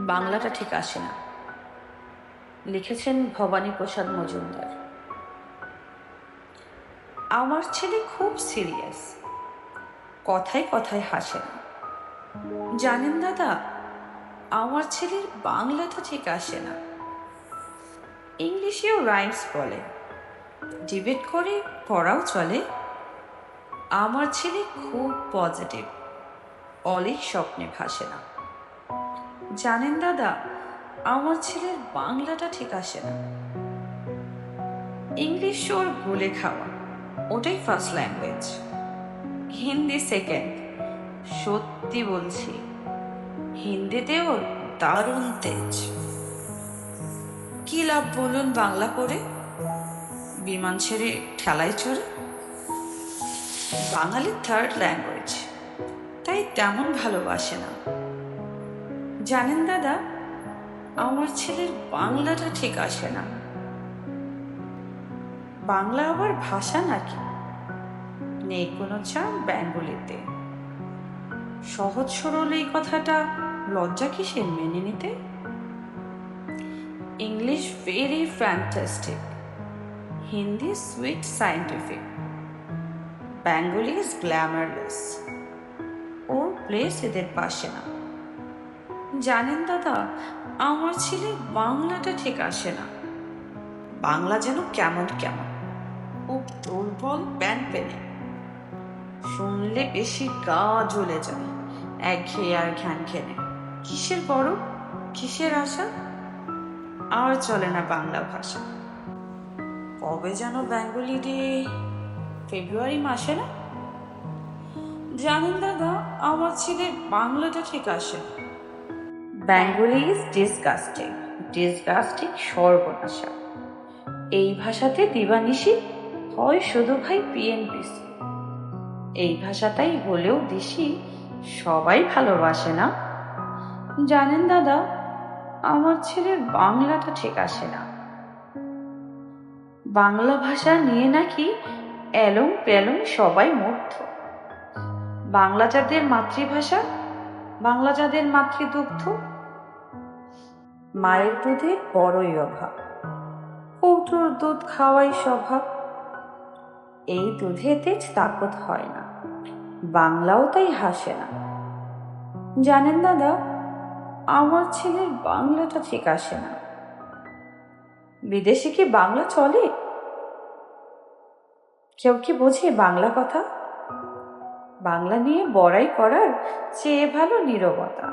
বাংলাটা ঠিক আসে না। লিখেছেন ভবানী প্রসাদ মজুমদার। আমার ছেলে খুব সিরিয়াস, কথায় কথায় হাসে না। জানেন দাদা, আমার ছেলের বাংলাটা ঠিক আসে না। ইংলিশেও রাইমস বলে, ডিবেট করে পড়াও চলে। আমার ছেলে খুব পজিটিভ, অলিক স্বপ্নে ভাসে না। জানেন দাদা, আমার ছেলের বাংলাটা ঠিক আসে না। ইংলিশ ওর ভুলে খাওয়া, ওটাই ফার্স্ট ল্যাঙ্গুয়েজ। হিন্দি সেকেন্ড। সত্যি বলছি, হিন্দিতে ওর দারুণ তেজ। কি লাভ বলুন বাংলা করে, বিমান ছেড়ে ঠেলায় চড়ে। বাঙালির থার্ড ল্যাঙ্গুয়েজ, তাই তেমন ভালোবাসে না। জানেন দাদা, আমার ছেলের বাংলাটা ঠিক আসে না। বাংলা আবার ভাষা নাকি? নেই কোনো চাপ বেঙ্গলিতে। সহজ সরল এই কথাটা লজ্জা কিসের মেনে নিতে? English very fantastic, Hindi sweet scientific, Bengali is glamourless. Or place এদের পাশে না। জানেন দাদা, আমার ছেলে বাংলাটা ঠিক আসে না। বাংলা যেন কেমন কেমন, খুব দুর্বল প্যান পেনে। শুনলে বেশি গা জ্বলে যায়, একঘেয়ে আর ঘ্যান ঘেনে। কিসের বড়, কিসের আশা, আর চলে না বাংলা ভাষা। কবে যেন বেঙ্গলি ডে, ফেব্রুয়ারি মাসে না? জানেন দাদা, আমার ছেলের বাংলাটা ঠিক আসে। বেঙ্গলি ইজ ডিসগাস্টিং, ডিসগাস্টিং সর্বনাশা। এই ভাষাতে দিবানিশি হয় শুধু ভাই পিএনপিসি। এই ভাষাটাই হলেও দিশি, সবাই ভালোবাসে না। জানেন দাদা, আমার ছেলের বাংলাটা ঠিক আসে না। বাংলা ভাষা নিয়ে নাকি এলং পেলং সবাই মুগ্ধ। বাংলা যাদের মাতৃভাষা, বাংলা যাদের মাতৃদুগ্ধ। মায়ের দুধে বড়ই অভাব, কৌটোর দুধ খাওয়াই স্বভাব। এই দুধে তেজ তাকত হয় না, বাংলাও তাই হাসে না। জানেন দাদা, আমার ছেলের বাংলাটা ঠিক আসে না। বিদেশে কি বাংলা চলে? কেউ কি বোঝে বাংলা কথা? বাংলা নিয়ে বড়াই করার চেয়ে ভালো নীরবতা।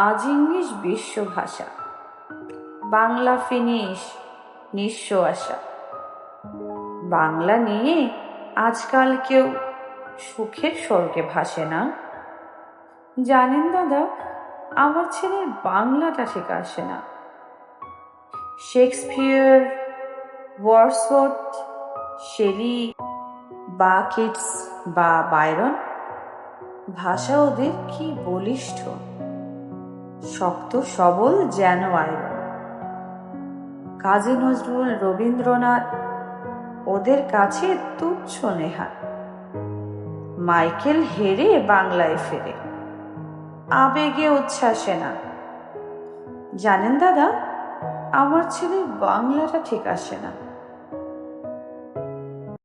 আজ ইংলিশ বিশ্ব ভাষা, বাংলা ফিনিশ নিঃস্ব আশা। বাংলা নিয়ে আজকাল কেউ সুখের স্বর্গে ভাসে না। জানেন দাদা, আমার ছেলের বাংলাটা ঠিক আসে না। শেক্সপিয়ার, ওয়ার্ডসওয়ার্থ, শেলি বা কিটস বা বায়রন, ভাষা ওদের কি বলিষ্ঠ, শক্ত সবল যেন আয়রন। কাজী নজরুল, রবীন্দ্রনাথ ওদের কাছে তুচ্ছ নেহাত। মাইকেল হেরে বাংলায় ফেরে, আবেগে উচ্ছ্বাসে না। জানেন দাদা, আমার ছেলের বাংলাটা ঠিক আসে না।